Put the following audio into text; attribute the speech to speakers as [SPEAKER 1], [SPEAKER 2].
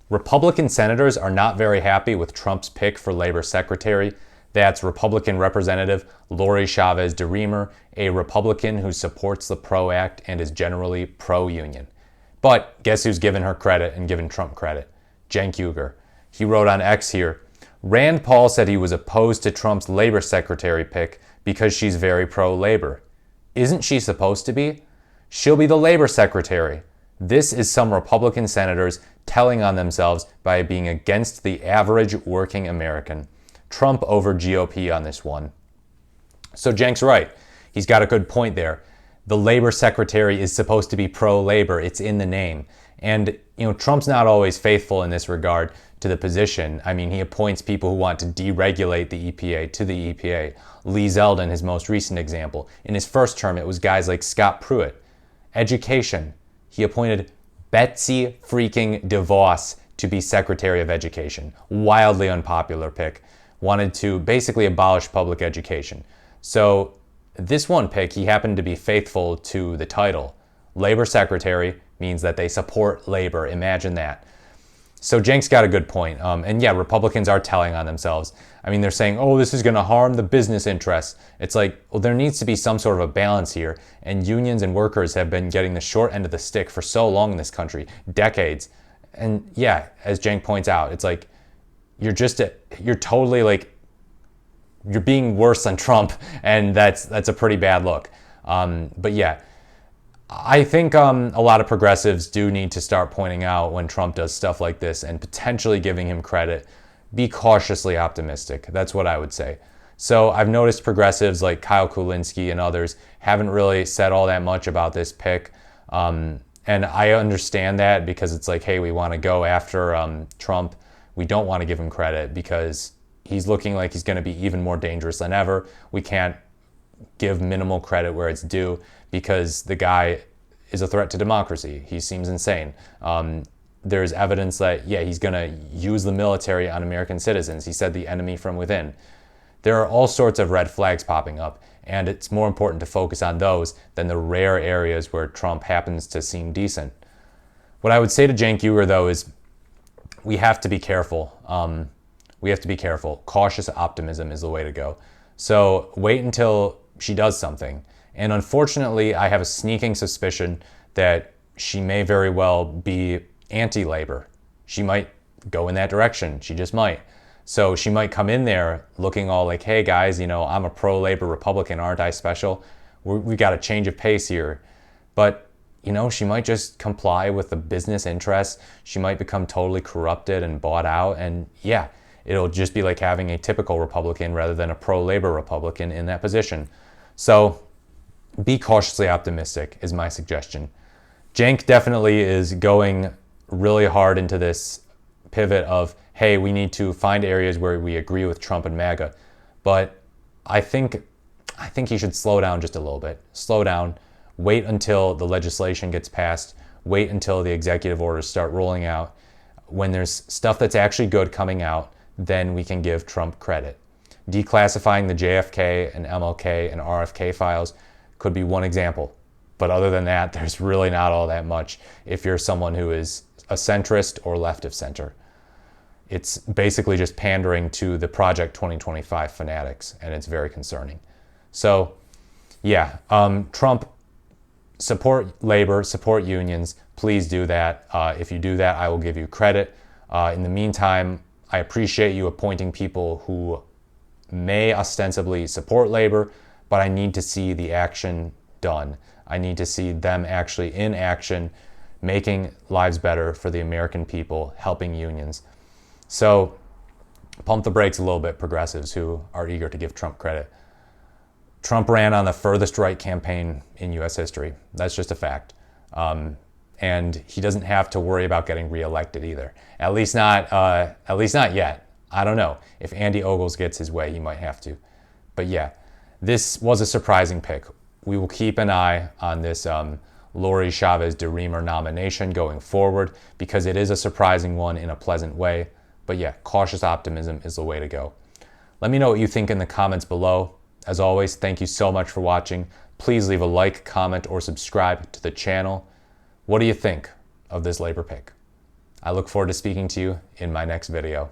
[SPEAKER 1] Republican senators are not very happy with Trump's pick for labor secretary. That's Republican Representative Lori Chavez DeRemer, a Republican who supports the PRO Act and is generally pro-union. But guess who's given her credit and given Trump credit? Cenk Uygur. He wrote on X here, Rand Paul said he was opposed to Trump's labor secretary pick because she's very pro-labor. Isn't she supposed to be? She'll be the labor secretary. This is some Republican senators telling on themselves by being against the average working American. Trump over GOP on this one. So Cenk's right. He's got a good point there. The labor secretary is supposed to be pro-labor. It's in the name. And, Trump's not always faithful in this regard to the position. I mean, he appoints people who want to deregulate the EPA to the EPA. Lee Zeldin, his most recent example. In his first term, it was guys like Scott Pruitt. Education. He appointed Betsy freaking DeVos to be Secretary of Education. Wildly unpopular pick. Wanted to basically abolish public education. So this one pick, he happened to be faithful to the title. Labor Secretary means that they support labor. Imagine that. So Cenk's got a good point. And yeah, Republicans are telling on themselves. I mean, they're saying, oh, this is going to harm the business interests. It's like, well, there needs to be some sort of a balance here. And unions and workers have been getting the short end of the stick for so long in this country, decades. And yeah, as Cenk points out, it's like, you're totally like, you're being worse than Trump. And that's a pretty bad look. But yeah, I think a lot of progressives do need to start pointing out when Trump does stuff like this and potentially giving him credit. Be cautiously optimistic. That's what I would say. So I've noticed progressives like Kyle Kulinski and others haven't really said all that much about this pick. And I understand that because it's like, hey, we want to go after Trump. We don't want to give him credit because he's looking like he's going to be even more dangerous than ever. We can't give minimal credit where it's due because the guy is a threat to democracy. He seems insane. There's evidence that, yeah, he's going to use the military on American citizens. He said the enemy from within. There are all sorts of red flags popping up, and it's more important to focus on those than the rare areas where Trump happens to seem decent. What I would say to Cenk Uygur, though, is we have to be careful. We have to be careful. Cautious optimism is the way to go. So wait until she does something. And unfortunately, I have a sneaking suspicion that she may very well be anti-labor. She might go in that direction. She just might. So she might come in there looking all like, hey guys, I'm a pro-labor Republican, aren't I special? We got a change of pace here. But, she might just comply with the business interests. She might become totally corrupted and bought out. And yeah, it'll just be like having a typical Republican rather than a pro-labor Republican in that position. So be cautiously optimistic is my suggestion. Cenk definitely is going really hard into this pivot of, hey, we need to find areas where we agree with Trump and MAGA. But I think he should slow down just a little bit. Slow down. Wait until the legislation gets passed. Wait until the executive orders start rolling out. When there's stuff that's actually good coming out, then we can give Trump credit. Declassifying the JFK and MLK and RFK files could be one example. But other than that, there's really not all that much if you're someone who is a centrist or left of center. It's basically just pandering to the Project 2025 fanatics, and it's very concerning. So, yeah, Trump, support labor, support unions. Please do that. If you do that, I will give you credit. In the meantime, I appreciate you appointing people who may ostensibly support labor, but I need to see the action done. I need to see them actually in action, making lives better for the American people, helping unions. So pump the brakes a little bit, progressives who are eager to give Trump credit. Trump ran on the furthest right campaign in U.S. history. That's just a fact. And he doesn't have to worry about getting reelected either. At least not yet. I don't know. If Andy Ogles gets his way, he might have to. But yeah, this was a surprising pick. We will keep an eye on this Lori Chavez DeRemer nomination going forward because it is a surprising one in a pleasant way. But yeah, cautious optimism is the way to go. Let me know what you think in the comments below. As always, thank you so much for watching. Please leave a like, comment, or subscribe to the channel. What do you think of this labor pick? I look forward to speaking to you in my next video.